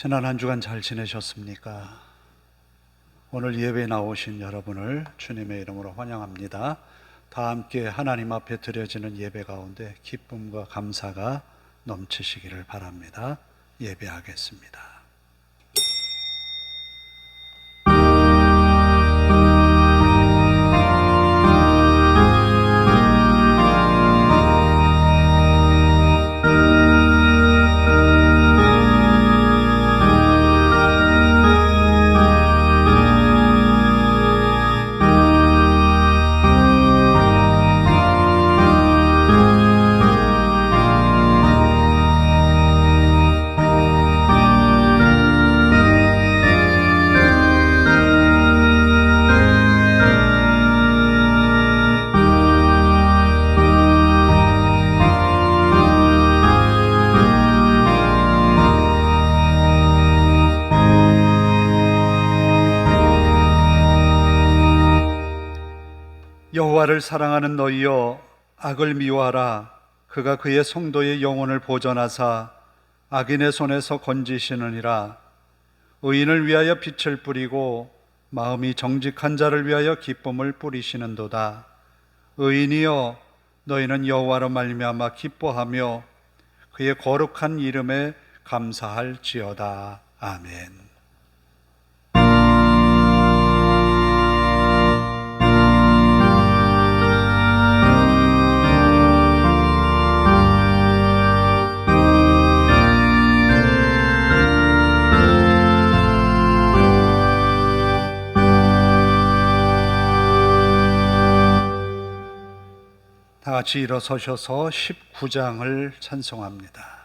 지난 한 주간 잘 지내셨습니까? 오늘 예배에 나오신 여러분을 주님의 이름으로 환영합니다. 다 함께 하나님 앞에 드려지는 예배 가운데 기쁨과 감사가 넘치시기를 바랍니다. 예배하겠습니다. 여호와를 사랑하는 너희여, 악을 미워하라. 그가 그의 성도의 영혼을 보전하사 악인의 손에서 건지시느니라. 의인을 위하여 빛을 뿌리고 마음이 정직한 자를 위하여 기쁨을 뿌리시는도다. 의인이여, 너희는 여호와로 말미암아 기뻐하며 그의 거룩한 이름에 감사할지어다. 아멘. 다 같이 일어서셔서 19장을 찬송합니다.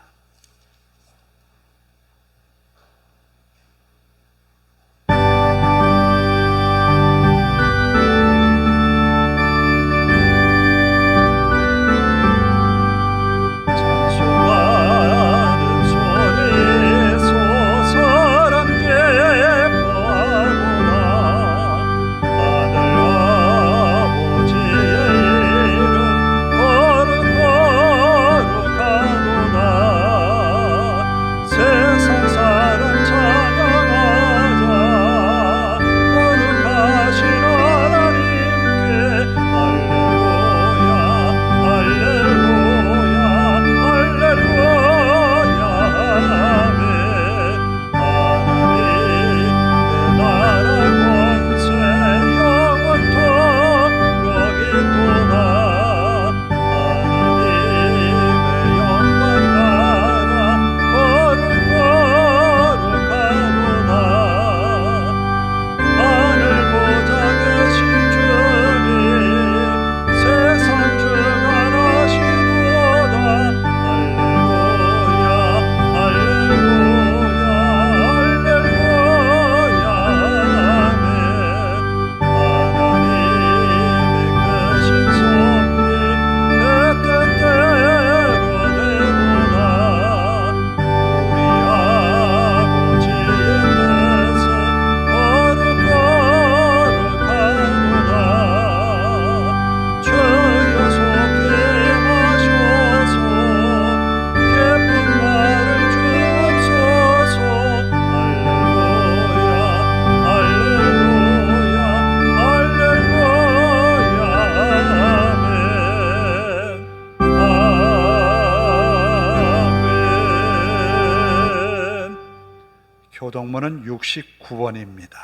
교동문은 69번입니다.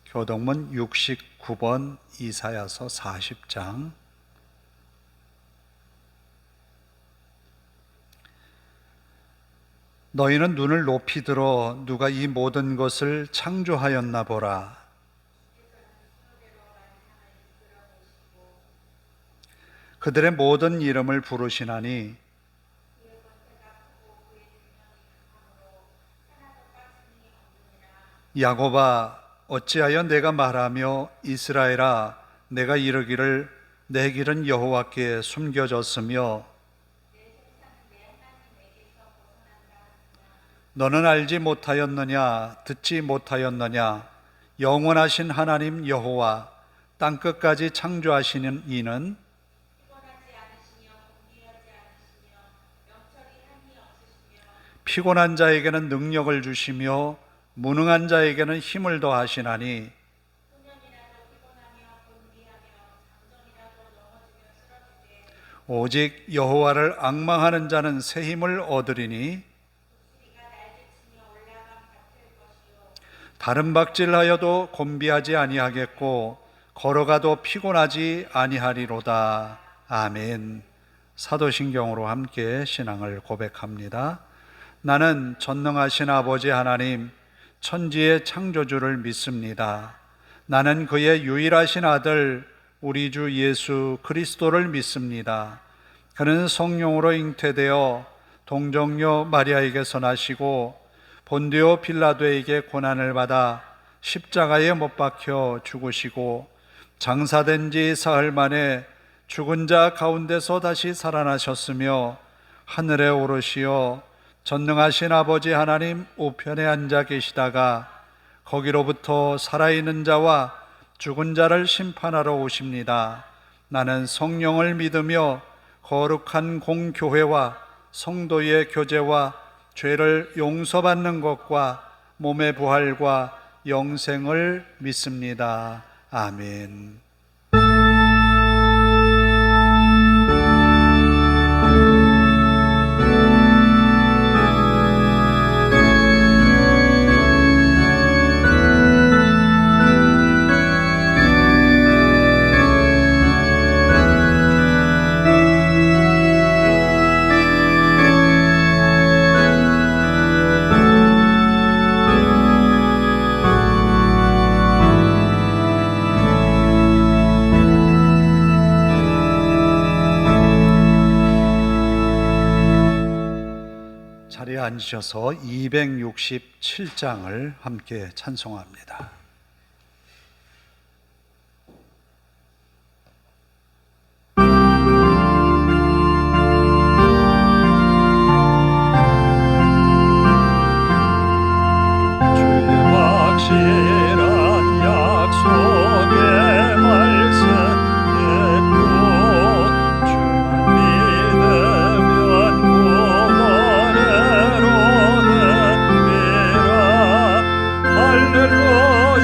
교동문 69번, 이사야서 40장. 너희는 눈을 높이 들어 누가 이 모든 것을 창조하였나 보라. 그들의 모든 이름을 부르시나니 야곱아, 어찌하여 내가 말하며 이스라엘아, 내가 이르기를 내 길은 여호와께 숨겨졌으며 너는 알지 못하였느냐, 듣지 못하였느냐. 영원하신 하나님 여호와, 땅끝까지 창조하시는 이는 피곤한 자에게는 능력을 주시며 무능한 자에게는 힘을 더하시나니 오직 여호와를 앙망하는 자는 새 힘을 얻으리니 다른 박질하여도 곤비하지 아니하겠고 걸어가도 피곤하지 아니하리로다. 아멘. 사도신경으로 함께 신앙을 고백합니다. 나는 전능하신 아버지 하나님 천지의 창조주를 믿습니다. 나는 그의 유일하신 아들 우리 주 예수 그리스도를 믿습니다. 그는 성령으로 잉태되어 동정녀 마리아에게서 나시고 본디오 빌라도에게 고난을 받아 십자가에 못 박혀 죽으시고 장사된 지 사흘 만에 죽은 자 가운데서 다시 살아나셨으며 하늘에 오르시어 전능하신 아버지 하나님 우편에 앉아 계시다가 거기로부터 살아있는 자와 죽은 자를 심판하러 오십니다. 나는 성령을 믿으며 거룩한 공교회와 성도의 교제와 죄를 용서받는 것과 몸의 부활과 영생을 믿습니다. 아멘. 자리에 앉으셔서 267장을 함께 찬송합니다. 할렐루야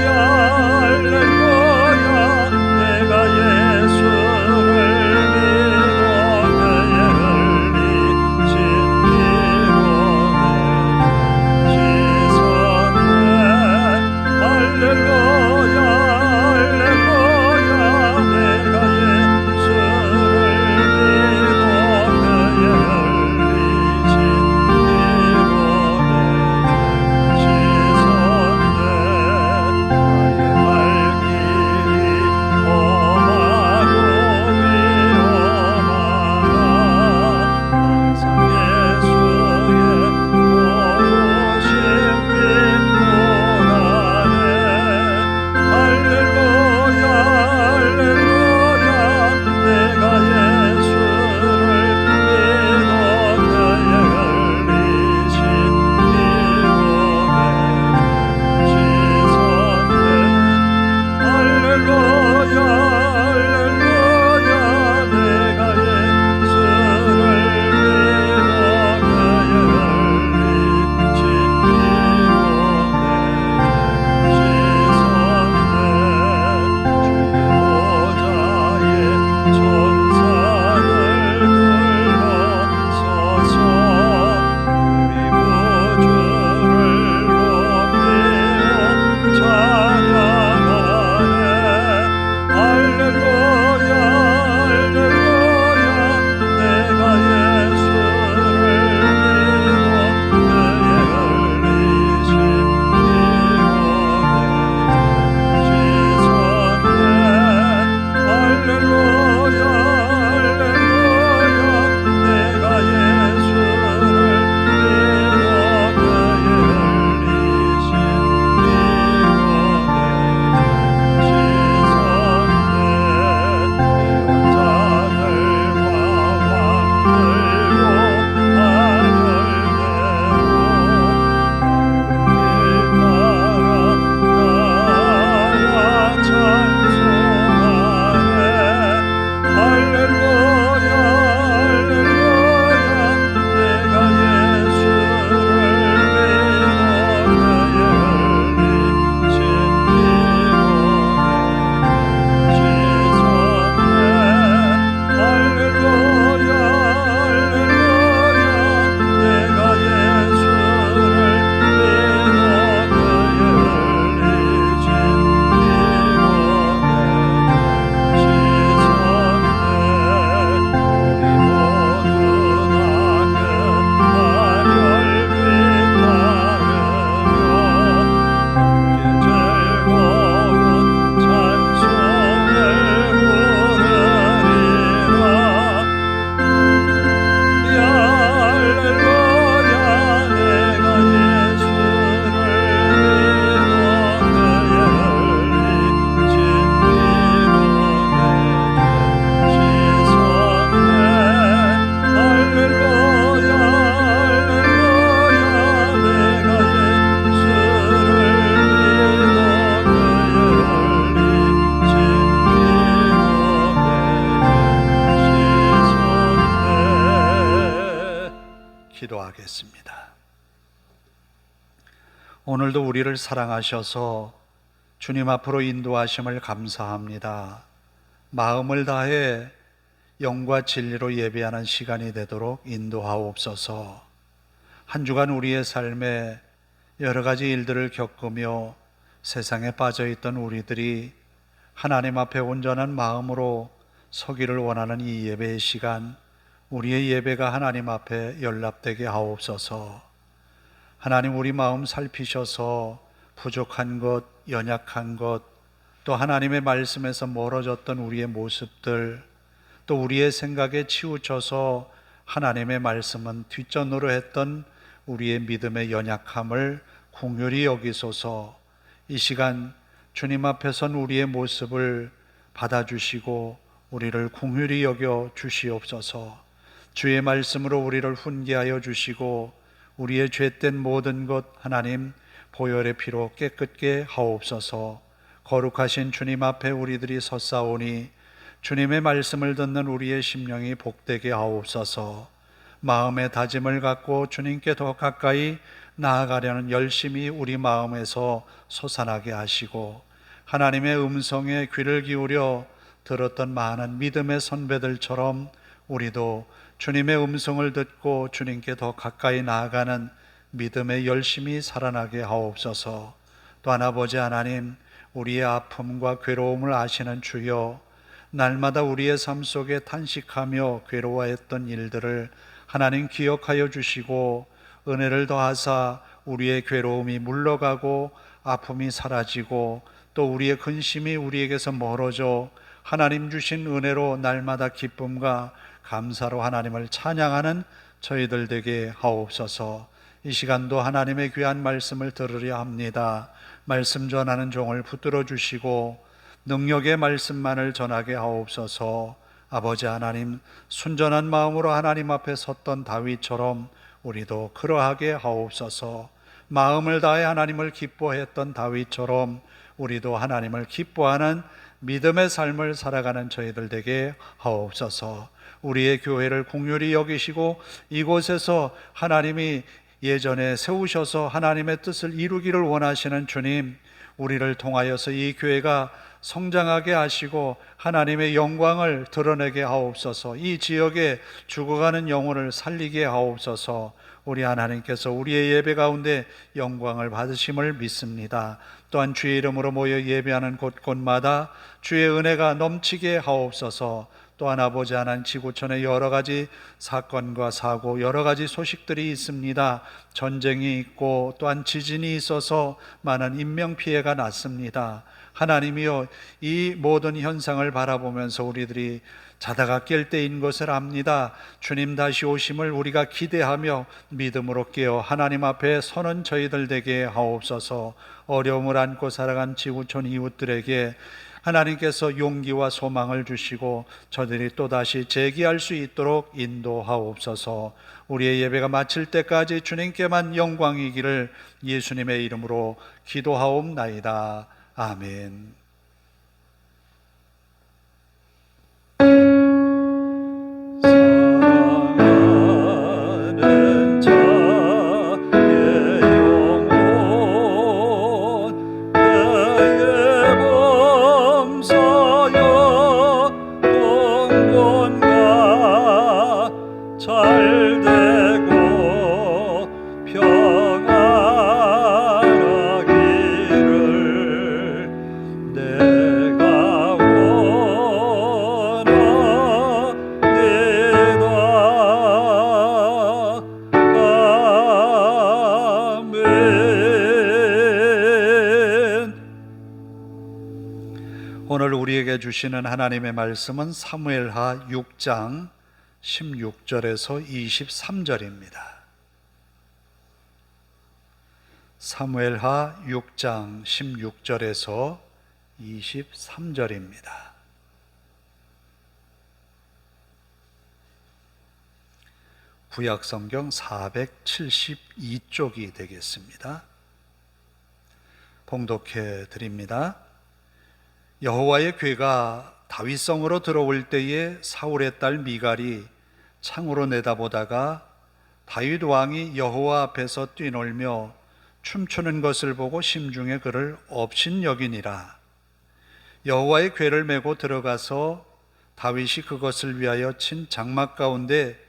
오늘도 우리를 사랑하셔서 주님 앞으로 인도하심을 감사합니다. 마음을 다해 영과 진리로 예배하는 시간이 되도록 인도하옵소서. 한 주간 우리의 삶에 여러 가지 일들을 겪으며 세상에 빠져있던 우리들이 하나님 앞에 온전한 마음으로 서기를 원하는 이 예배의 시간, 우리의 예배가 하나님 앞에 연락되게 하옵소서. 하나님, 우리 마음 살피셔서 부족한 것, 연약한 것, 또 하나님의 말씀에서 멀어졌던 우리의 모습들, 또 우리의 생각에 치우쳐서 하나님의 말씀은 뒷전으로 했던 우리의 믿음의 연약함을 긍휼히 여기소서. 이 시간 주님 앞에 선 우리의 모습을 받아주시고 우리를 긍휼히 여겨 주시옵소서. 주의 말씀으로 우리를 훈계하여 주시고 우리의 죄된 모든 것 하나님 보혈의 피로 깨끗게 하옵소서. 거룩하신 주님 앞에 우리들이 섰사오니 주님의 말씀을 듣는 우리의 심령이 복되게 하옵소서. 마음의 다짐을 갖고 주님께 더 가까이 나아가려는 열심이 우리 마음에서 솟아나게 하시고 하나님의 음성에 귀를 기울여 들었던 많은 믿음의 선배들처럼 우리도 주님의 음성을 듣고 주님께 더 가까이 나아가는 믿음의 열심이 살아나게 하옵소서. 또한 아버지 하나님, 우리의 아픔과 괴로움을 아시는 주여, 날마다 우리의 삶 속에 탄식하며 괴로워했던 일들을 하나님 기억하여 주시고 은혜를 더하사 우리의 괴로움이 물러가고 아픔이 사라지고 또 우리의 근심이 우리에게서 멀어져 하나님 주신 은혜로 날마다 기쁨과 감사로 하나님을 찬양하는 저희들 되게 하옵소서. 이 시간도 하나님의 귀한 말씀을 들으려 합니다. 말씀 전하는 종을 붙들어 주시고 능력의 말씀만을 전하게 하옵소서. 아버지 하나님, 순전한 마음으로 하나님 앞에 섰던 다윗처럼 우리도 그러하게 하옵소서. 마음을 다해 하나님을 기뻐했던 다윗처럼 우리도 하나님을 기뻐하는 믿음의 삶을 살아가는 저희들 되게 하옵소서. 우리의 교회를 긍휼히 여기시고 이곳에서 하나님이 예전에 세우셔서 하나님의 뜻을 이루기를 원하시는 주님, 우리를 통하여서 이 교회가 성장하게 하시고 하나님의 영광을 드러내게 하옵소서. 이 지역에 죽어가는 영혼을 살리게 하옵소서. 우리 하나님께서 우리의 예배 가운데 영광을 받으심을 믿습니다. 또한 주의 이름으로 모여 예배하는 곳곳마다 주의 은혜가 넘치게 하옵소서. 또한 아버지 하나님, 지구촌에 여러 가지 사건과 사고, 여러 가지 소식들이 있습니다. 전쟁이 있고 또한 지진이 있어서 많은 인명피해가 났습니다. 하나님이여, 이 모든 현상을 바라보면서 우리들이 자다가 깰 때인 것을 압니다. 주님 다시 오심을 우리가 기대하며 믿음으로 깨어 하나님 앞에 서는 저희들 되게 하옵소서. 어려움을 안고 살아간 지구촌 이웃들에게 하나님께서 용기와 소망을 주시고 저들이 또다시 재기할 수 있도록 인도하옵소서. 우리의 예배가 마칠 때까지 주님께만 영광이기를 예수님의 이름으로 기도하옵나이다. 아멘. 사랑하는 자의 영혼 내게 범사여 동gon과 잘되고 평안하기를 내가 원합니다. 아멘. 오늘 우리에게 주시는 하나님의 말씀은 사무엘하 6장 16절에서 23절입니다. 사무엘하 6장 16절에서 23절입니다. 구약성경 472쪽이 되겠습니다. 봉독해 드립니다. 여호와의 궤가 다윗성으로 들어올 때에 사울의 딸 미갈이 창으로 내다보다가 다윗 왕이 여호와 앞에서 뛰놀며 춤추는 것을 보고 심중에 그를 업신여기니라. 여호와의 궤를 메고 들어가서 다윗이 그것을 위하여 친 장막 가운데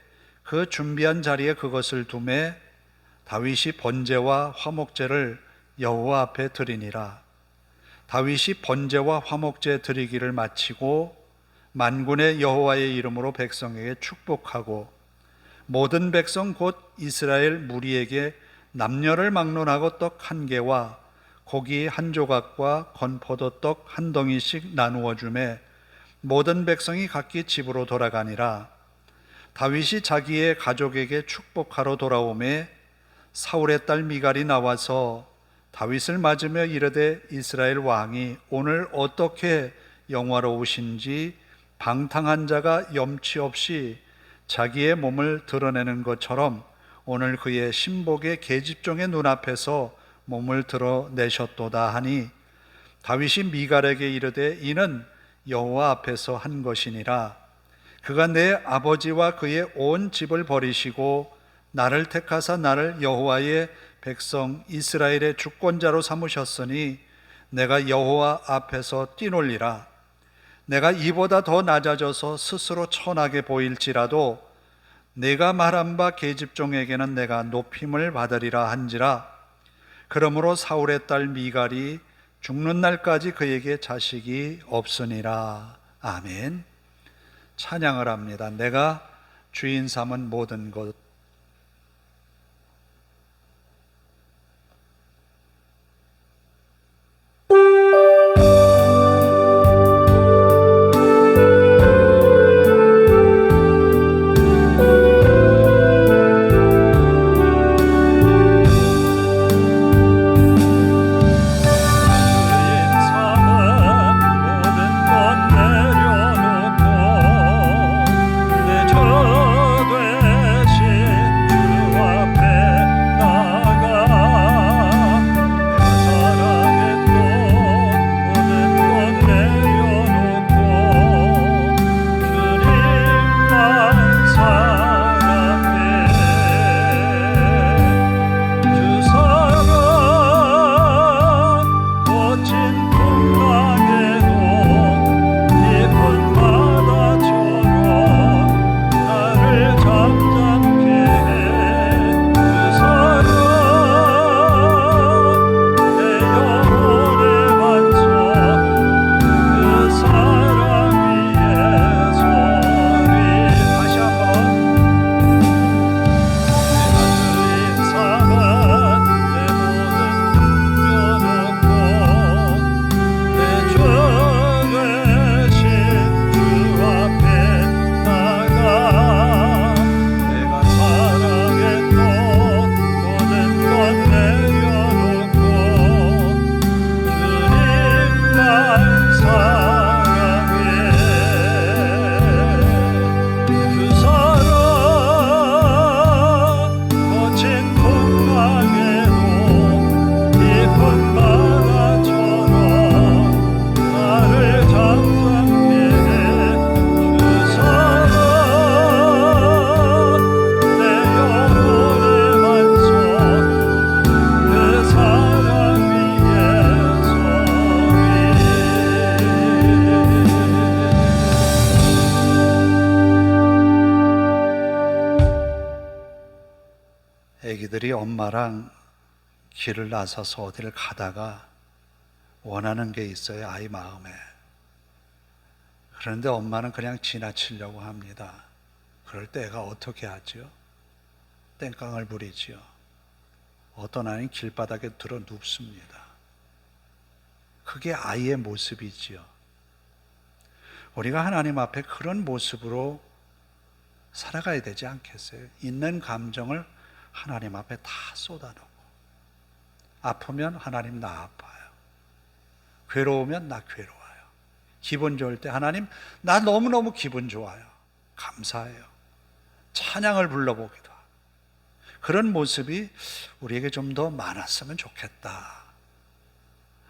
그 준비한 자리에 그것을 두매 다윗이 번제와 화목제를 여호와 앞에 드리니라. 다윗이 번제와 화목제 드리기를 마치고 만군의 여호와의 이름으로 백성에게 축복하고 모든 백성 곧 이스라엘 무리에게 남녀를 막론하고 떡 한 개와 고기 한 조각과 건포도 떡 한 덩이씩 나누어 주매 모든 백성이 각기 집으로 돌아가니라. 다윗이 자기의 가족에게 축복하러 돌아오매 사울의 딸 미갈이 나와서 다윗을 맞으며 이르되 이스라엘 왕이 오늘 어떻게 영화로우신지 방탕한 자가 염치 없이 자기의 몸을 드러내는 것처럼 오늘 그의 신복의 계집종의 눈앞에서 몸을 드러내셨도다 하니 다윗이 미갈에게 이르되 이는 여호와 앞에서 한 것이니라. 그가 내 아버지와 그의 온 집을 버리시고 나를 택하사 나를 여호와의 백성 이스라엘의 주권자로 삼으셨으니 내가 여호와 앞에서 뛰놀리라. 내가 이보다 더 낮아져서 스스로 천하게 보일지라도 내가 말한 바 계집종에게는 내가 높임을 받으리라 한지라. 그러므로 사울의 딸 미갈이 죽는 날까지 그에게 자식이 없으니라. 아멘. 찬양을 합니다. 내가 주인 삼은 모든 것. 애기들이 엄마랑 길을 나서서 어디를 가다가 원하는 게 있어요, 아이 마음에. 그런데 엄마는 그냥 지나치려고 합니다. 그럴 때 애가 어떻게 하죠? 땡깡을 부리지요. 어떤 아이는 길바닥에 들어 눕습니다. 그게 아이의 모습이지요. 우리가 하나님 앞에 그런 모습으로 살아가야 되지 않겠어요? 있는 감정을 하나님 앞에 다 쏟아놓고, 아프면 하나님 나 아파요, 괴로우면 나 괴로워요, 기분 좋을 때 하나님 나 너무너무 기분 좋아요, 감사해요, 찬양을 불러보기도 하고, 그런 모습이 우리에게 좀 더 많았으면 좋겠다.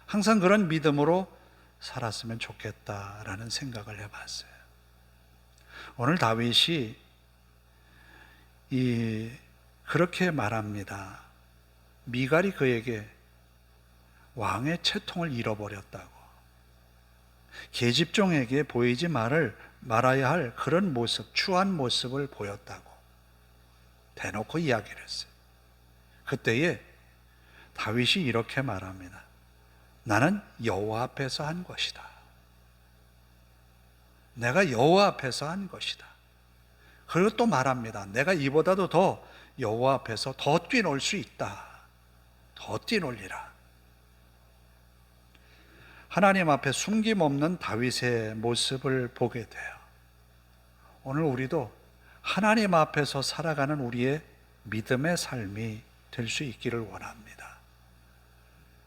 항상 그런 믿음으로 살았으면 좋겠다라는 생각을 해봤어요. 오늘 다윗이 그렇게 말합니다. 미갈이 그에게 왕의 채통을 잃어버렸다고, 계집종에게 보이지 말아야 할 그런 모습, 추한 모습을 보였다고 대놓고 이야기를 했어요. 그때에 다윗이 이렇게 말합니다. 나는 여호와 앞에서 한 것이다. 내가 여호와 앞에서 한 것이다. 그리고 또 말합니다. 내가 이보다도 더 여호와 앞에서 더 뛰놀 수 있다. 더 뛰놀리라. 하나님 앞에 숨김없는 다윗의 모습을 보게 돼요. 오늘 우리도 하나님 앞에서 살아가는 우리의 믿음의 삶이 될 수 있기를 원합니다.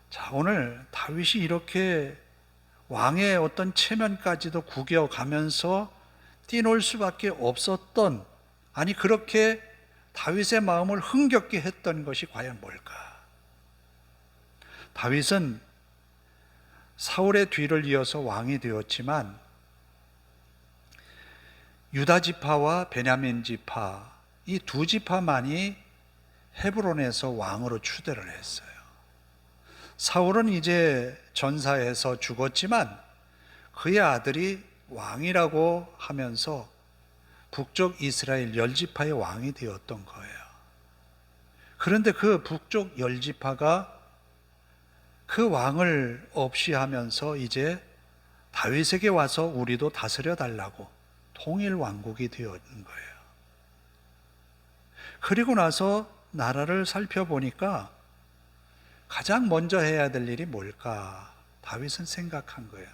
자, 오늘 다윗이 이렇게 왕의 어떤 체면까지도 구겨가면서 뛰놀 수밖에 없었던, 아니 그렇게 다윗의 마음을 흥겹게 했던 것이 과연 뭘까? 다윗은 사울의 뒤를 이어서 왕이 되었지만 유다 지파와 베냐민 지파, 이 두 지파만이 헤브론에서 왕으로 추대를 했어요. 사울은 이제 전사해서 죽었지만 그의 아들이 왕이라고 하면서 북쪽 이스라엘 10지파의 왕이 되었던 거예요. 그런데 그 북쪽 10지파가 그 왕을 없이 하면서 이제 다윗에게 와서 우리도 다스려 달라고 통일 왕국이 되었는 거예요. 그리고 나서 나라를 살펴보니까 가장 먼저 해야 될 일이 뭘까? 다윗은 생각한 거예요.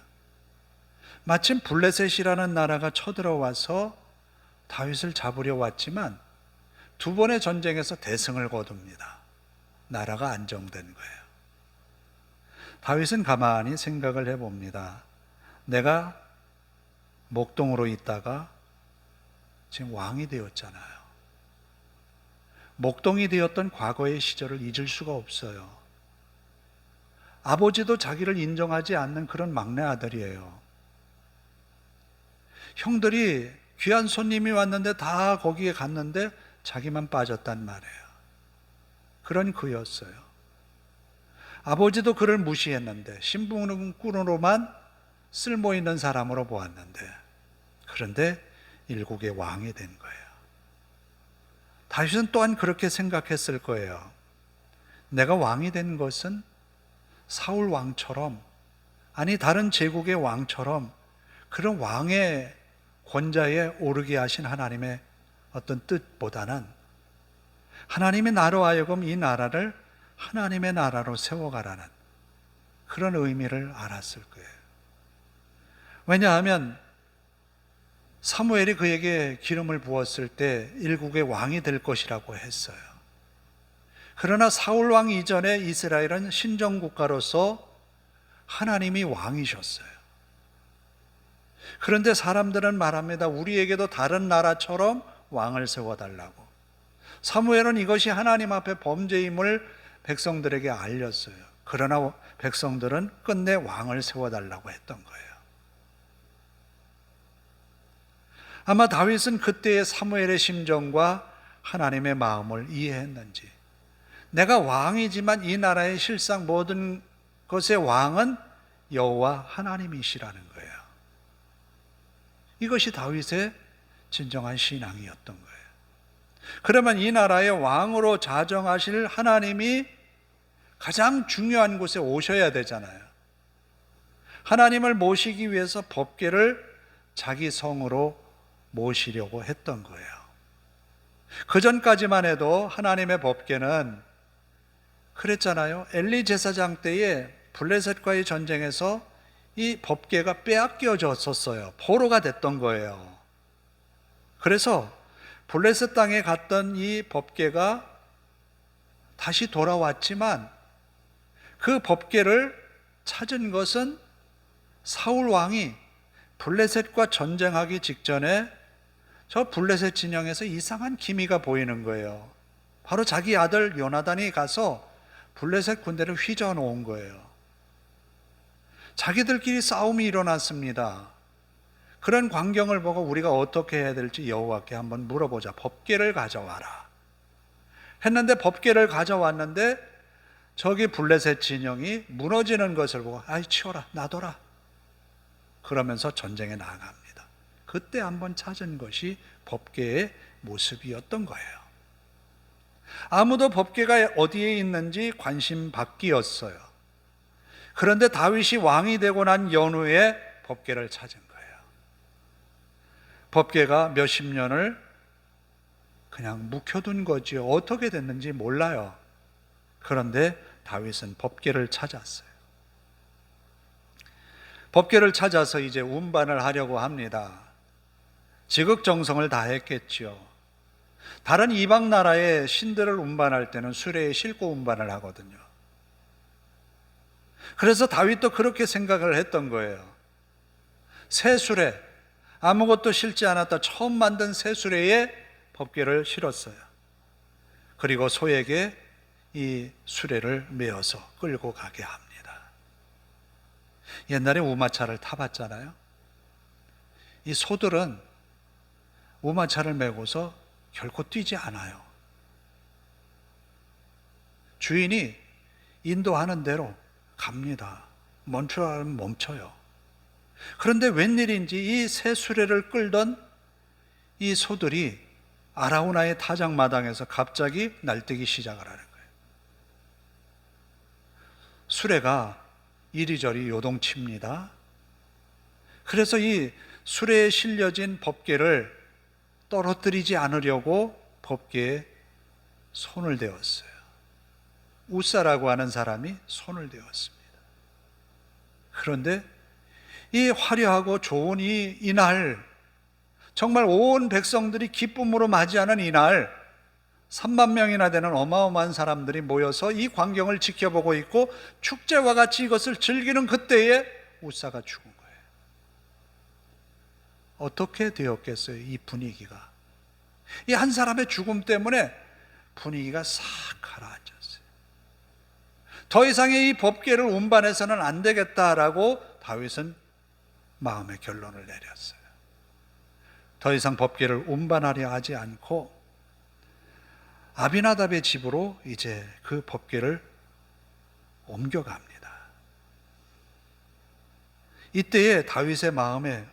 마침 블레셋이라는 나라가 쳐들어와서 다윗을 잡으려 왔지만 두 번의 전쟁에서 대승을 거둡니다. 나라가 안정된 거예요. 다윗은 가만히 생각을 해봅니다. 내가 목동으로 있다가 지금 왕이 되었잖아요. 목동이 되었던 과거의 시절을 잊을 수가 없어요. 아버지도 자기를 인정하지 않는 그런 막내 아들이에요. 형들이 귀한 손님이 왔는데 다 거기에 갔는데 자기만 빠졌단 말이에요. 그런 그였어요. 아버지도 그를 무시했는데 신분으로만 쓸모 있는 사람으로 보았는데, 그런데 일국의 왕이 된 거예요. 다윗은 또한 그렇게 생각했을 거예요. 내가 왕이 된 것은 사울 왕처럼, 아니 다른 제국의 왕처럼 그런 왕의 권좌에 오르게 하신 하나님의 어떤 뜻보다는 하나님이 나로 하여금 이 나라를 하나님의 나라로 세워가라는 그런 의미를 알았을 거예요. 왜냐하면 사무엘이 그에게 기름을 부었을 때 일국의 왕이 될 것이라고 했어요. 그러나 사울 왕 이전에 이스라엘은 신정국가로서 하나님이 왕이셨어요. 그런데 사람들은 말합니다. 우리에게도 다른 나라처럼 왕을 세워달라고. 사무엘은 이것이 하나님 앞에 범죄임을 백성들에게 알렸어요. 그러나 백성들은 끝내 왕을 세워달라고 했던 거예요. 아마 다윗은 그때의 사무엘의 심정과 하나님의 마음을 이해했는지, 내가 왕이지만 이 나라의 실상 모든 것의 왕은 여호와 하나님이시라는 거예요. 이것이 다윗의 진정한 신앙이었던 거예요. 그러면 이 나라의 왕으로 자정하실 하나님이 가장 중요한 곳에 오셔야 되잖아요. 하나님을 모시기 위해서 법궤를 자기 성으로 모시려고 했던 거예요. 그 전까지만 해도 하나님의 법궤는 그랬잖아요. 엘리 제사장 때에 블레셋과의 전쟁에서 이 법궤가 빼앗겨졌었어요. 포로가 됐던 거예요. 그래서 블레셋 땅에 갔던 이 법궤가 다시 돌아왔지만 그 법궤를 찾은 것은 사울 왕이 블레셋과 전쟁하기 직전에 저 블레셋 진영에서 이상한 기미가 보이는 거예요. 바로 자기 아들 요나단이 가서 블레셋 군대를 휘저어 놓은 거예요. 자기들끼리 싸움이 일어났습니다. 그런 광경을 보고 우리가 어떻게 해야 될지 여호와께 한번 물어보자. 법궤를 가져와라 했는데 법궤를 가져왔는데 저기 블레셋 진영이 무너지는 것을 보고 아이 치워라 놔둬라 그러면서 전쟁에 나아갑니다. 그때 한번 찾은 것이 법궤의 모습이었던 거예요. 아무도 법궤가 어디에 있는지 관심 받기였어요. 그런데 다윗이 왕이 되고 난 연후에 법궤를 찾은 거예요. 법궤가 몇십 년을 그냥 묵혀둔 거지요. 어떻게 됐는지 몰라요. 그런데 다윗은 법궤를 찾았어요. 법궤를 찾아서 이제 운반을 하려고 합니다. 지극정성을 다했겠지요. 다른 이방 나라의 신들을 운반할 때는 수레에 싣고 운반을 하거든요. 그래서 다윗도 그렇게 생각을 했던 거예요. 새 수레, 아무것도 싣지 않았다 처음 만든 새 수레에 법궤를 실었어요. 그리고 소에게 이 수레를 메어서 끌고 가게 합니다. 옛날에 우마차를 타봤잖아요. 이 소들은 우마차를 메고서 결코 뛰지 않아요. 주인이 인도하는 대로 갑니다. 멈추라면 멈춰요. 그런데 웬일인지 이 새 수레를 끌던 이 소들이 아라우나의 타작마당에서 갑자기 날뛰기 시작을 하는 거예요. 수레가 이리저리 요동칩니다. 그래서 이 수레에 실려진 법궤를 떨어뜨리지 않으려고 법궤에 손을 대었어요. 우사라고 하는 사람이 손을 대었습니다. 그런데 이 화려하고 좋은 이날, 정말 온 백성들이 기쁨으로 맞이하는 이날, 3만 명이나 되는 어마어마한 사람들이 모여서 이 광경을 지켜보고 있고 축제와 같이 이것을 즐기는 그때에 우사가 죽은 거예요. 어떻게 되었겠어요? 이 분위기가. 이 한 사람의 죽음 때문에 분위기가 싹 가라앉았어요. 더 이상의 이 법궤를 운반해서는 안 되겠다라고 다윗은 마음의 결론을 내렸어요. 더 이상 법궤를 운반하려 하지 않고 아비나답의 집으로 이제 그 법궤를 옮겨갑니다. 이때에 다윗의 마음에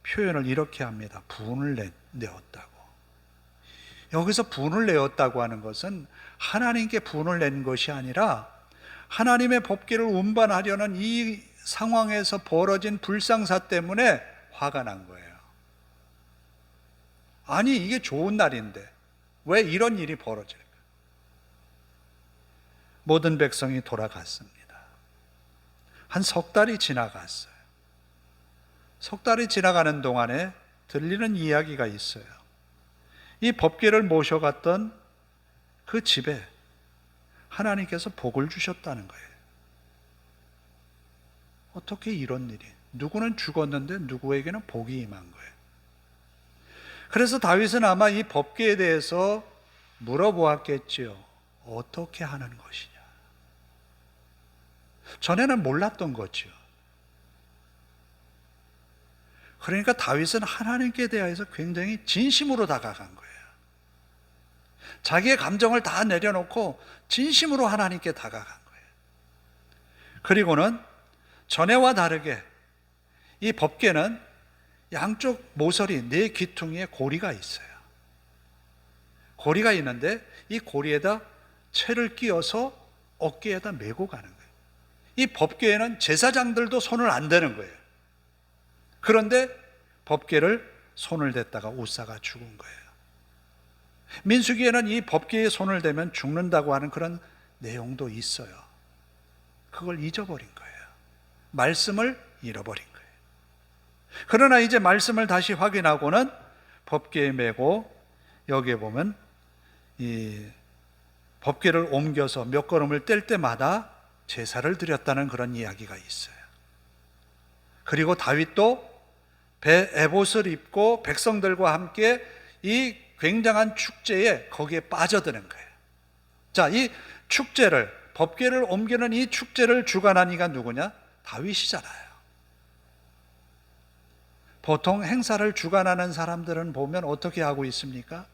표현을 이렇게 합니다. 분을 내었다고. 여기서 분을 내었다고 하는 것은 하나님께 분을 낸 것이 아니라 하나님의 법궤를 운반하려는 이 상황에서 벌어진 불상사 때문에 화가 난 거예요. 아니 이게 좋은 날인데 왜 이런 일이 벌어질까? 모든 백성이 돌아갔습니다. 한 석 달이 지나갔어요. 석 달이 지나가는 동안에 들리는 이야기가 있어요. 이 법궤를 모셔갔던 그 집에 하나님께서 복을 주셨다는 거예요. 어떻게 이런 일이? 누구는 죽었는데 누구에게는 복이 임한 거예요. 그래서 다윗은 아마 이 법궤에 대해서 물어보았겠지요. 어떻게 하는 것이냐? 전에는 몰랐던 거죠. 그러니까 다윗은 하나님께 대해서 굉장히 진심으로 다가간 거예요. 자기의 감정을 다 내려놓고 진심으로 하나님께 다가간 거예요. 그리고는 전에와 다르게 이 법궤는 양쪽 모서리 네 귀퉁이에 고리가 있어요. 고리가 있는데 이 고리에다 채를 끼워서 어깨에다 메고 가는 거예요. 이 법궤에는 제사장들도 손을 안 대는 거예요. 그런데 법궤를 손을 댔다가 우사가 죽은 거예요. 민수기에는 이 법궤에 손을 대면 죽는다고 하는 그런 내용도 있어요. 그걸 잊어버린 거예요. 말씀을 잃어버린 거예요. 그러나 이제 말씀을 다시 확인하고는 법궤에 메고 여기에 보면 이 법궤를 옮겨서 몇 걸음을 뗄 때마다 제사를 드렸다는 그런 이야기가 있어요. 그리고 다윗도 에봇을 입고 백성들과 함께 이 굉장한 축제에 거기에 빠져드는 거예요. 자, 이 축제를 법궤를 옮기는 이 축제를 주관한 이가 누구냐? 다윗이잖아요. 보통 행사를 주관하는 사람들은 보면 어떻게 하고 있습니까?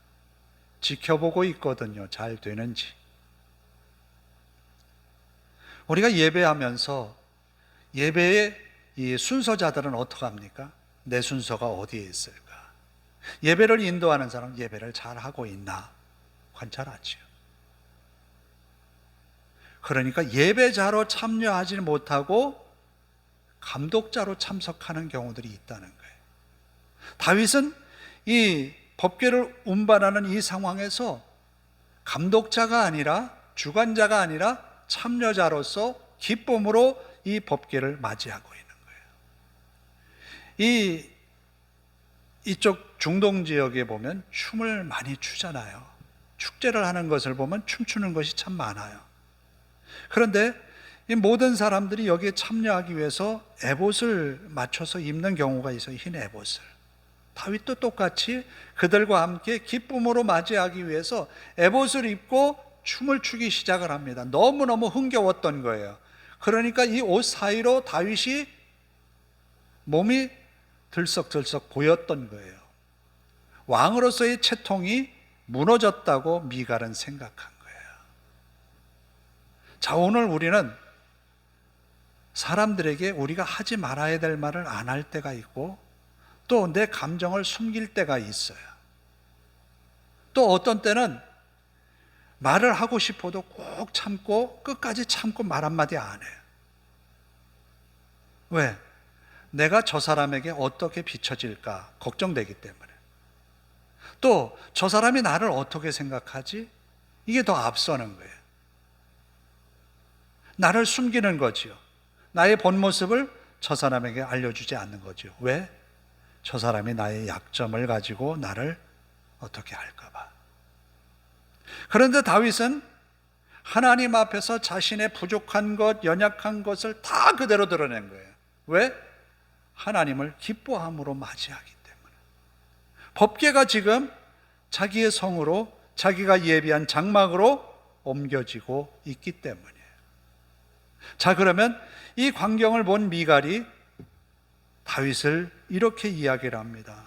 지켜보고 있거든요. 잘 되는지. 우리가 예배하면서 예배의 이 순서자들은 어떻게 합니까? 내 순서가 어디에 있을까? 예배를 인도하는 사람 예배를 잘 하고 있나 관찰하지요. 그러니까 예배자로 참여하지 못하고 감독자로 참석하는 경우들이 있다는 거예요. 다윗은 이 법궤를 운반하는 이 상황에서 감독자가 아니라 주관자가 아니라 참여자로서 기쁨으로 이 법궤를 맞이하고 있는 거예요. 이쪽 중동 지역에 보면 춤을 많이 추잖아요. 축제를 하는 것을 보면 춤추는 것이 참 많아요. 그런데 이 모든 사람들이 여기에 참여하기 위해서 에봇을 맞춰서 입는 경우가 있어요. 흰 에봇을. 다윗도 똑같이 그들과 함께 기쁨으로 맞이하기 위해서 에봇을 입고 춤을 추기 시작을 합니다. 너무너무 흥겨웠던 거예요. 그러니까 이 옷 사이로 다윗이 몸이 들썩들썩 보였던 거예요. 왕으로서의 채통이 무너졌다고 미갈은 생각한 거예요. 자, 오늘 우리는 사람들에게 우리가 하지 말아야 될 말을 안 할 때가 있고 또 내 감정을 숨길 때가 있어요. 또 어떤 때는 말을 하고 싶어도 꼭 참고 끝까지 참고 말 한마디 안 해요. 왜? 내가 저 사람에게 어떻게 비춰질까 걱정되기 때문에. 또 저 사람이 나를 어떻게 생각하지? 이게 더 앞서는 거예요. 나를 숨기는 거지요. 나의 본 모습을 저 사람에게 알려주지 않는 거죠. 왜? 저 사람이 나의 약점을 가지고 나를 어떻게 할까 봐. 그런데 다윗은 하나님 앞에서 자신의 부족한 것, 연약한 것을 다 그대로 드러낸 거예요. 왜? 하나님을 기뻐함으로 맞이하기 때문에. 법궤가 지금 자기의 성으로, 자기가 예비한 장막으로 옮겨지고 있기 때문이에요. 자, 그러면 이 광경을 본 미갈이 다윗을 이렇게 이야기를 합니다.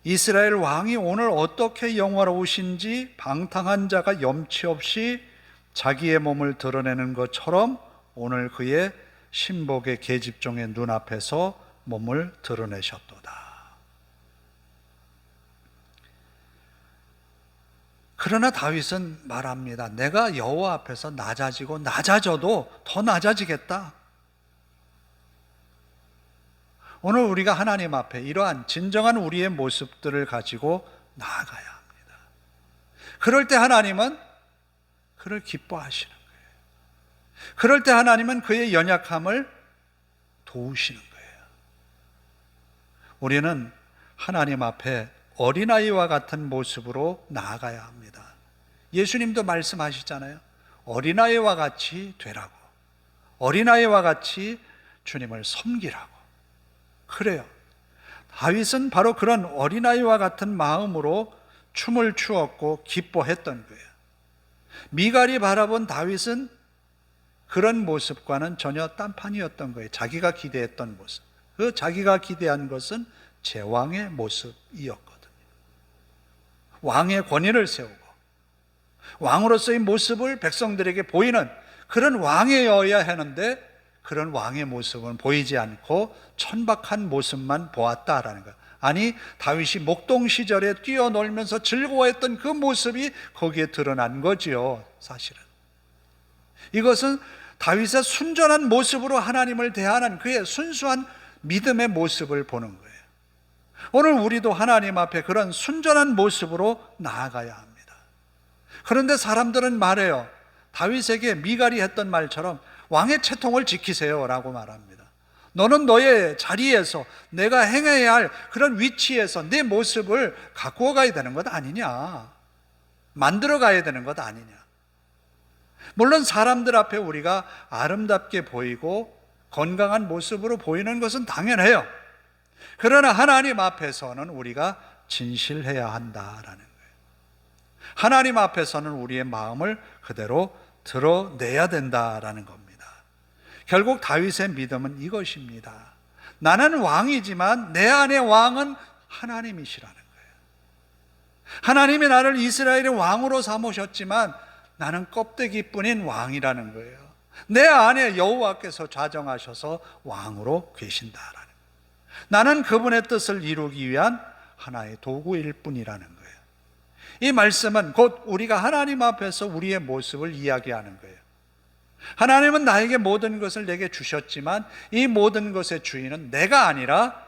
이스라엘 왕이 오늘 어떻게 영화로우신지 방탕한 자가 염치 없이 자기의 몸을 드러내는 것처럼 오늘 그의 신복의 계집종의 눈앞에서 몸을 드러내셨도다. 그러나 다윗은 말합니다. 내가 여호와 앞에서 낮아지고 낮아져도 더 낮아지겠다. 오늘 우리가 하나님 앞에 이러한 진정한 우리의 모습들을 가지고 나아가야 합니다. 그럴 때 하나님은 그를 기뻐하시는 거예요. 그럴 때 하나님은 그의 연약함을 도우시는 거예요. 우리는 하나님 앞에 어린아이와 같은 모습으로 나아가야 합니다. 예수님도 말씀하시잖아요. 어린아이와 같이 되라고. 어린아이와 같이 주님을 섬기라고. 그래요. 다윗은 바로 그런 어린아이와 같은 마음으로 춤을 추었고 기뻐했던 거예요. 미갈이 바라본 다윗은 그런 모습과는 전혀 딴판이었던 거예요. 자기가 기대했던 모습. 그 자기가 기대한 것은 제왕의 모습이었거든요. 왕의 권위를 세우고 왕으로서의 모습을 백성들에게 보이는 그런 왕이어야 하는데 그런 왕의 모습은 보이지 않고 천박한 모습만 보았다라는 거예요. 아니, 다윗이 목동 시절에 뛰어놀면서 즐거워했던 그 모습이 거기에 드러난 거지요, 사실은. 이것은 다윗의 순전한 모습으로 하나님을 대하는 그의 순수한 믿음의 모습을 보는 거예요. 오늘 우리도 하나님 앞에 그런 순전한 모습으로 나아가야 합니다. 그런데 사람들은 말해요. 다윗에게 미갈이 했던 말처럼 왕의 채통을 지키세요 라고 말합니다. 너는 너의 자리에서 내가 행해야 할 그런 위치에서 내 모습을 갖고 가야 되는 것 아니냐, 만들어 가야 되는 것 아니냐. 물론 사람들 앞에 우리가 아름답게 보이고 건강한 모습으로 보이는 것은 당연해요. 그러나 하나님 앞에서는 우리가 진실해야 한다라는 거예요. 하나님 앞에서는 우리의 마음을 그대로 드러내야 된다라는 겁니다. 결국 다윗의 믿음은 이것입니다. 나는 왕이지만 내 안의 왕은 하나님이시라는 거예요. 하나님이 나를 이스라엘의 왕으로 삼으셨지만 나는 껍데기뿐인 왕이라는 거예요. 내 안에 여호와께서 좌정하셔서 왕으로 계신다라는 거예요. 나는 그분의 뜻을 이루기 위한 하나의 도구일 뿐이라는 거예요. 이 말씀은 곧 우리가 하나님 앞에서 우리의 모습을 이야기하는 거예요. 하나님은 나에게 모든 것을 내게 주셨지만 이 모든 것의 주인은 내가 아니라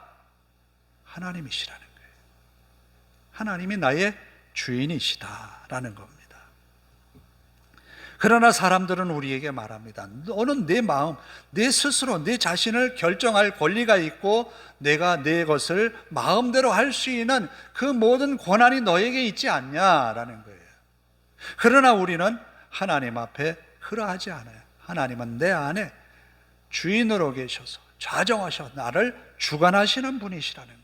하나님이시라는 거예요. 하나님이 나의 주인이시다라는 겁니다. 그러나 사람들은 우리에게 말합니다. 너는 내 마음, 내 스스로 내 자신을 결정할 권리가 있고 내가 내 것을 마음대로 할 수 있는 그 모든 권한이 너에게 있지 않냐라는 거예요. 그러나 우리는 하나님 앞에 그러하지 않아요. 하나님은 내 안에 주인으로 계셔서 좌정하셔 나를 주관하시는 분이시라는 거예요.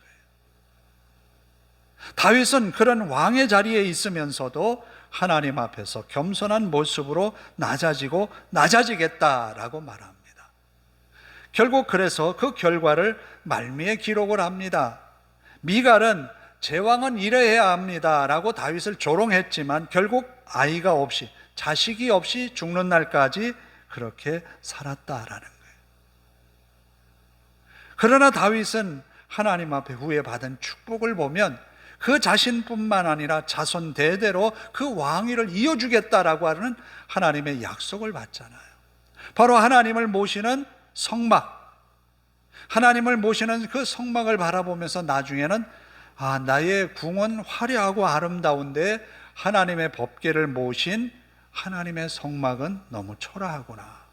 다윗은 그런 왕의 자리에 있으면서도 하나님 앞에서 겸손한 모습으로 낮아지겠다라고 말합니다. 결국 그래서 그 결과를 말미에 기록을 합니다. 미갈은 제 왕은 이래야 합니다라고 다윗을 조롱했지만 결국 아이가 없이 자식이 없이 죽는 날까지 그렇게 살았다라는 거예요. 그러나 다윗은 하나님 앞에 후에 받은 축복을 보면 그 자신뿐만 아니라 자손 대대로 그 왕위를 이어주겠다라고 하는 하나님의 약속을 받잖아요. 바로 하나님을 모시는 성막, 하나님을 모시는 그 성막을 바라보면서 나중에는 나의 궁은 화려하고 아름다운데 하나님의 법궤를 모신 하나님의 성막은 너무 초라하구나.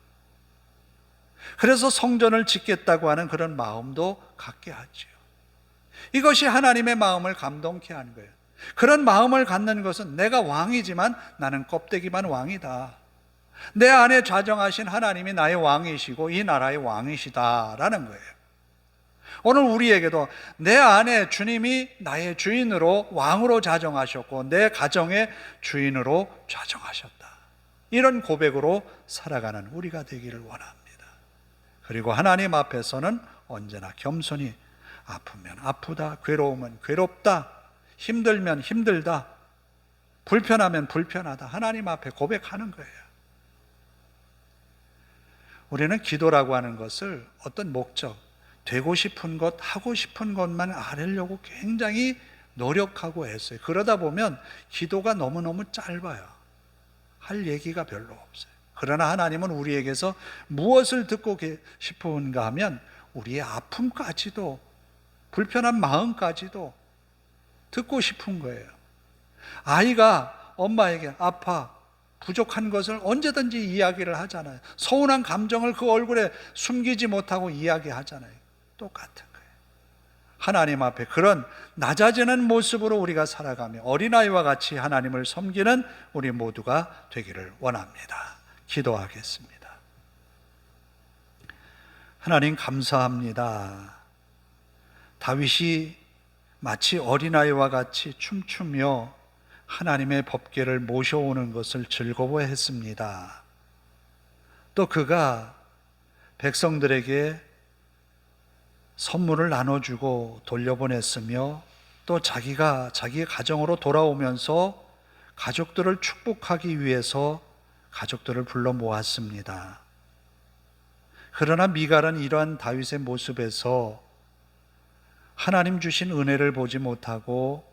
그래서 성전을 짓겠다고 하는 그런 마음도 갖게 하죠. 이것이 하나님의 마음을 감동케 하는 거예요. 그런 마음을 갖는 것은 내가 왕이지만 나는 껍데기만 왕이다. 내 안에 좌정하신 하나님이 나의 왕이시고 이 나라의 왕이시다라는 거예요. 오늘 우리에게도 내 안에 주님이 나의 주인으로 왕으로 좌정하셨고 내 가정의 주인으로 좌정하셨다. 이런 고백으로 살아가는 우리가 되기를 원합니다. 그리고 하나님 앞에서는 언제나 겸손히 아프면 아프다, 괴로우면 괴롭다, 힘들면 힘들다, 불편하면 불편하다 하나님 앞에 고백하는 거예요. 우리는 기도라고 하는 것을 어떤 목적, 되고 싶은 것, 하고 싶은 것만 하려고 굉장히 노력하고 했어요. 그러다 보면 기도가 너무너무 짧아요. 할 얘기가 별로 없어요. 그러나 하나님은 우리에게서 무엇을 듣고 싶은가 하면 우리의 아픔까지도, 불편한 마음까지도 듣고 싶은 거예요. 아이가 엄마에게 아파, 부족한 것을 언제든지 이야기를 하잖아요. 서운한 감정을 그 얼굴에 숨기지 못하고 이야기하잖아요. 똑같은 거예요. 하나님 앞에 그런 낮아지는 모습으로 우리가 살아가며 어린아이와 같이 하나님을 섬기는 우리 모두가 되기를 원합니다. 기도하겠습니다. 하나님 감사합니다. 다윗이 마치 어린아이와 같이 춤추며 하나님의 법궤를 모셔오는 것을 즐거워했습니다. 또 그가 백성들에게 선물을 나눠주고 돌려보냈으며 또 자기가 자기 가정으로 돌아오면서 가족들을 축복하기 위해서 가족들을 불러 모았습니다. 그러나 미갈은 이러한 다윗의 모습에서 하나님 주신 은혜를 보지 못하고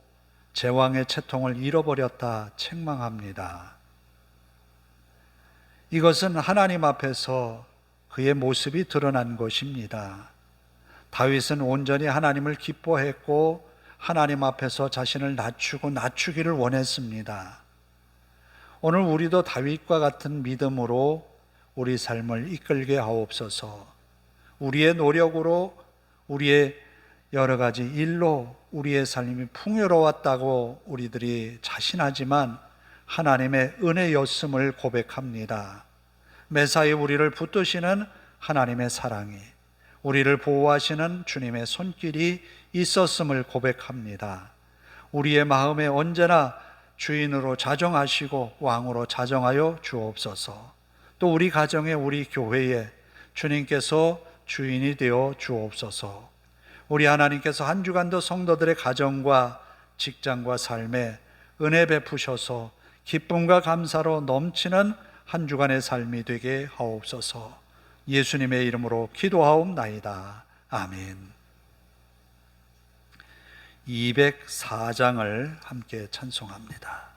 제왕의 채통을 잃어버렸다 책망합니다. 이것은 하나님 앞에서 그의 모습이 드러난 것입니다. 다윗은 온전히 하나님을 기뻐했고 하나님 앞에서 자신을 낮추기를 원했습니다. 오늘 우리도 다윗과 같은 믿음으로 우리 삶을 이끌게 하옵소서. 우리의 노력으로, 우리의 여러 가지 일로 우리의 삶이 풍요로웠다고 우리들이 자신하지만 하나님의 은혜였음을 고백합니다. 매사에 우리를 붙드시는 하나님의 사랑이, 우리를 보호하시는 주님의 손길이 있었음을 고백합니다. 우리의 마음에 언제나 주인으로 자정하시고 왕으로 자정하여 주옵소서. 또 우리 가정에, 우리 교회에 주님께서 주인이 되어 주옵소서. 우리 하나님께서 한 주간도 성도들의 가정과 직장과 삶에 은혜 베푸셔서 기쁨과 감사로 넘치는 한 주간의 삶이 되게 하옵소서. 예수님의 이름으로 기도하옵나이다. 아멘. 204장을 함께 찬송합니다.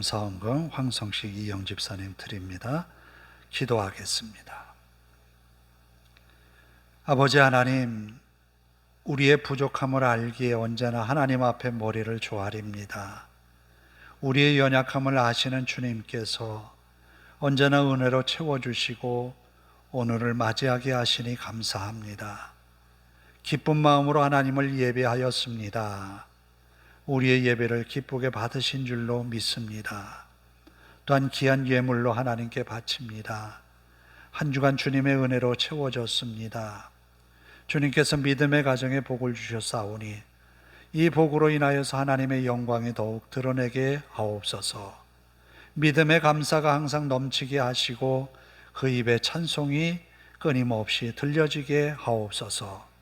감사헌금 황성식 이영 집사님 드립니다. 기도하겠습니다. 아버지 하나님, 우리의 부족함을 알기에 언제나 하나님 앞에 머리를 조아립니다. 우리의 연약함을 아시는 주님께서 언제나 은혜로 채워주시고 오늘을 맞이하게 하시니 감사합니다. 기쁜 마음으로 하나님을 예배하였습니다. 우리의 예배를 기쁘게 받으신 줄로 믿습니다. 또한 귀한 예물로 하나님께 바칩니다. 한 주간 주님의 은혜로 채워졌습니다. 주님께서 믿음의 가정에 복을 주셨사오니 이 복으로 인하여서 하나님의 영광이 더욱 드러내게 하옵소서. 믿음의 감사가 항상 넘치게 하시고 그 입에 찬송이 끊임없이 들려지게 하옵소서.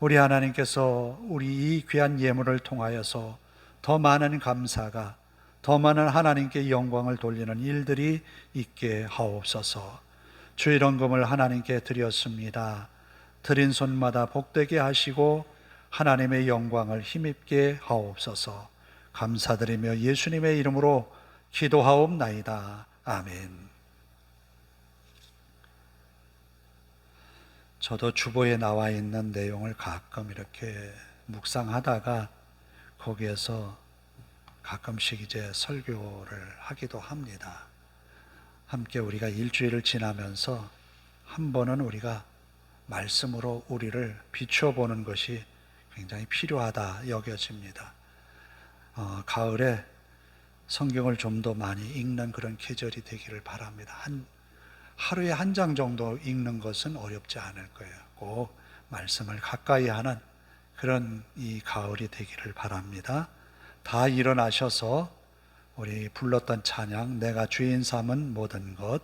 우리 하나님께서 우리 이 귀한 예물을 통하여서 더 많은 감사가, 더 많은 하나님께 영광을 돌리는 일들이 있게 하옵소서. 주의 헌금을 하나님께 드렸습니다. 드린 손마다 복되게 하시고 하나님의 영광을 힘입게 하옵소서. 감사드리며 예수님의 이름으로 기도하옵나이다. 아멘. 저도 주보에 나와 있는 내용을 가끔 이렇게 묵상하다가 거기에서 가끔씩 이제 설교를 하기도 합니다. 함께 우리가 일주일을 지나면서 한 번은 우리가 말씀으로 우리를 비추어 보는 것이 굉장히 필요하다 여겨집니다. 가을에 성경을 좀 더 많이 읽는 그런 계절이 되기를 바랍니다. 하루에 한 장 정도 읽는 것은 어렵지 않을 거예요. 꼭 말씀을 가까이 하는 그런 이 가을이 되기를 바랍니다. 다 일어나셔서 우리 불렀던 찬양, 내가 주인 삼은 모든 것,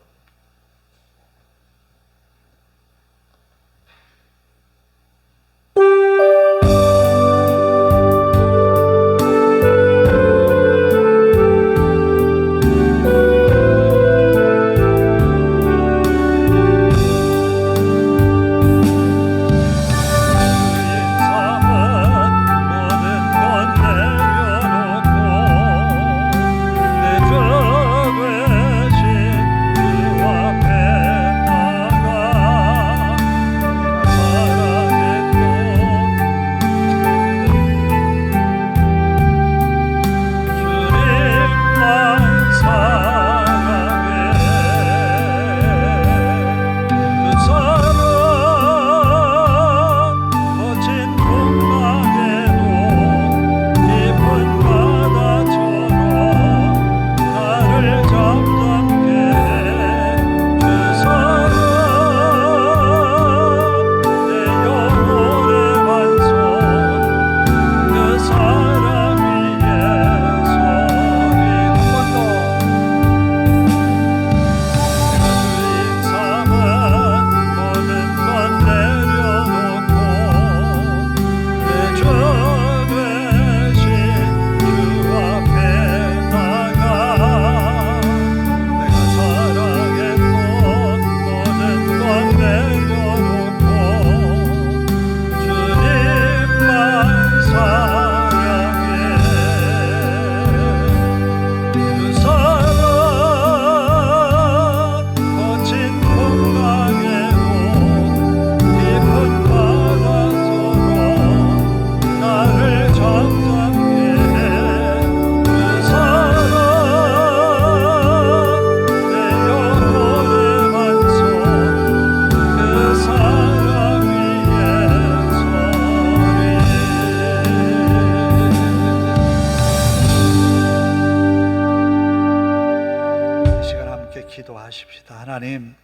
기도하십시다. 하나님,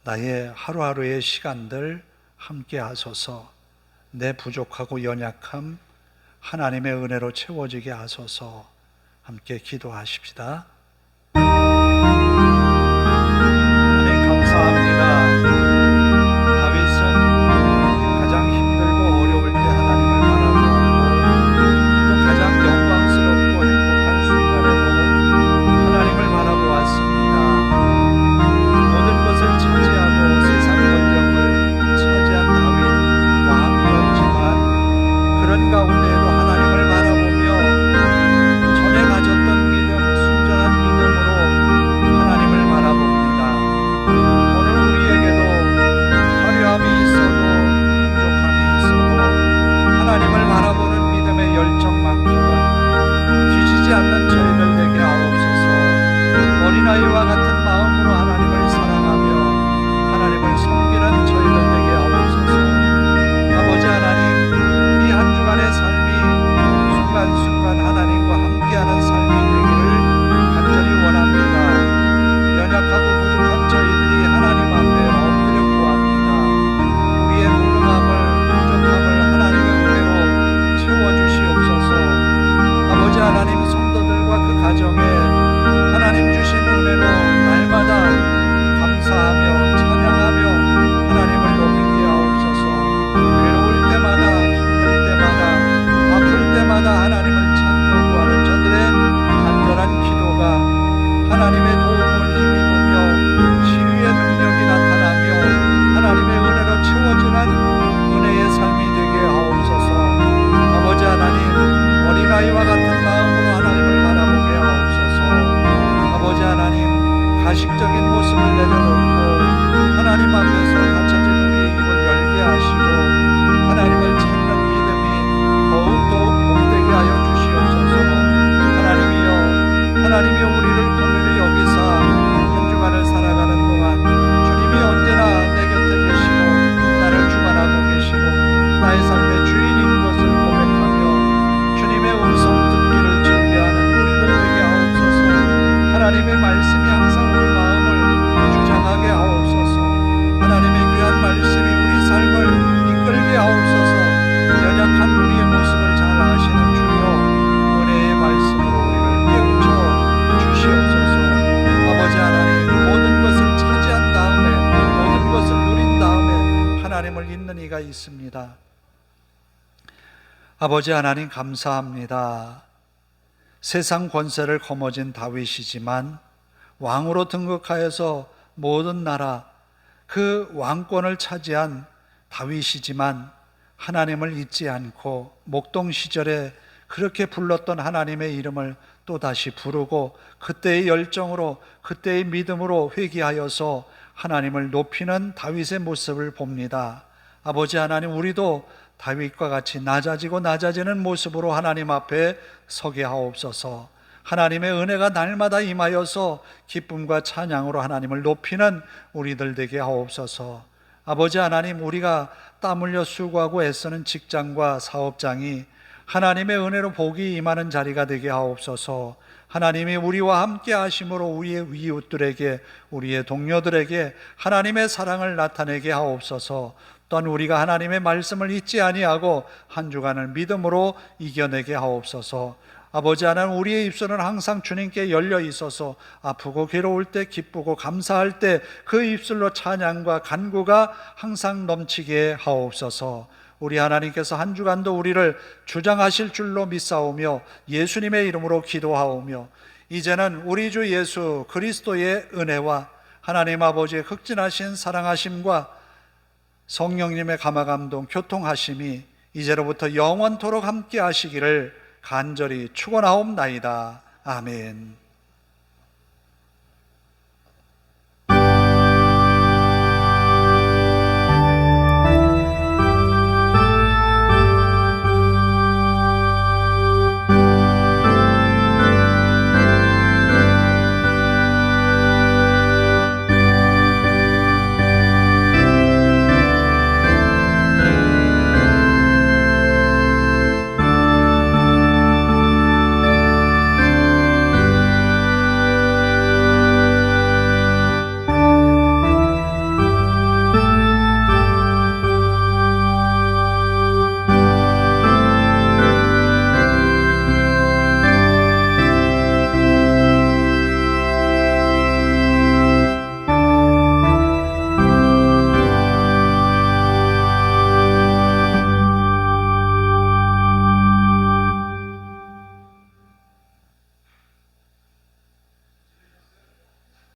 나의 하루하루의 시간들 함께 하소서. 내 부족하고 연약함 하나님의 은혜로 채워지게 하소서. 함께 기도하십시다. 하나님 감사합니다. 다윗은 가장 힘들고 어려울 때 하나님을 바라보았고, 또 가장 영광스럽고 행복한 순간에도 하나님을 바라보았습니다. 모든 것을 차지하고 세상 권력을 차지한 다윗 왕이었지만, 그런 가운데에도 하나님을 바라보며 전에 가졌던 믿음, 순전한 믿음으로 하나님을 바라봅니다. 오늘 우리에게도 화려함이 있어도 부족함이 있어도 하나님을 바라보는 믿음의 열정만큼은 뒤지지 않는 저희들 되게 하옵소서. 어린아이와 같은 마음으로 하나님을 사랑하며 하나님을 섬기는 저희들 되게 하옵소서. 아버지 하나님, 이 한 주간의 삶이 순간순간 하나님과 함께하는 삶이 되기를 간절히 원합니다. 연약하고 부족한 저희들이 하나님 앞에 엎드려 구합니다. 우리의 무능함을, 부족함을 하나님의 은혜로 채워주시옵소서. 아버지 하나님, 성도들과 그 가정에 하나님 주신 은혜로 날마다 감사하며 찬양하며 하나님을 높이게 하옵소서. 괴로울 때마다, 힘들 때마다, 아플 때마다 하나님을 찾고 구하는 저들의 간절한 기도가 하나님의 도움을 힘입으며 치유의 능력이 나타나며 하나님의 은혜로 채워지는 은혜의 삶이 되게 하옵소서. 아버지 하나님, 어린아이와 같은 마음으로 하나님을 바라보게 하옵소서. 아버지 하나님, 가식적인 모습을 내려놓고 하나님 앞에서 닫혀진 우리의 입을 열게 하시고 하나님을 찾는 믿음이 더욱더욱 복되게 하여 주시옵소서. 하나님이여, 하나님이 우리를 긍휼히 여기사 한 주간을 살아가는 동안 주님이 언제나 내 곁에 계시고 나를 주관하고 계시고 나의 삶의 주인인 것을 고백하며 주님의 음성 듣기를 준비하는 우리들 되게 하옵소서. 하나님의 말씀이 항상 우리 마음을 주장하게 하옵소서. 하나님의 귀한 말씀이 우리 삶을 이끌게 하옵소서. 연약한 우리의 모습을 잘 아시는 주여, 은혜의 말씀으로 우리를 깨우쳐 주시옵소서. 아버지 하나님, 모든 것을 차지한 다음에, 모든 것을 누린 다음에 하나님을 잊는 이가 있습니다. 아버지 하나님 감사합니다. 세상 권세를 거머쥔 다윗이지만 왕으로 등극하여서 모든 나라 그 왕권을 차지한 다윗이지만 하나님을 잊지 않고 목동 시절에 그렇게 불렀던 하나님의 이름을 또다시 부르고 그때의 열정으로, 그때의 믿음으로 회개하여서 하나님을 높이는 다윗의 모습을 봅니다. 아버지 하나님, 우리도 다윗과 같이 낮아지고 낮아지는 모습으로 하나님 앞에 서게 하옵소서. 하나님의 은혜가 날마다 임하여서 기쁨과 찬양으로 하나님을 높이는 우리들 되게 하옵소서. 아버지 하나님, 우리가 땀 흘려 수고하고 애쓰는 직장과 사업장이 하나님의 은혜로 복이 임하는 자리가 되게 하옵소서. 하나님이 우리와 함께 하심으로 우리의 이웃들에게, 우리의 동료들에게 하나님의 사랑을 나타내게 하옵소서. 또한 우리가 하나님의 말씀을 잊지 아니하고 한 주간을 믿음으로 이겨내게 하옵소서. 아버지 하나님, 우리의 입술은 항상 주님께 열려 있어서 아프고 괴로울 때, 기쁘고 감사할 때 그 입술로 찬양과 간구가 항상 넘치게 하옵소서. 우리 하나님께서 한 주간도 우리를 주장하실 줄로 믿사오며 예수님의 이름으로 기도하오며, 이제는 우리 주 예수 그리스도의 은혜와 하나님 아버지의 극진하신 사랑하심과 성령님의 감화감동 교통하심이 이제로부터 영원토록 함께 하시기를 간절히 축원하옵나이다. 아멘.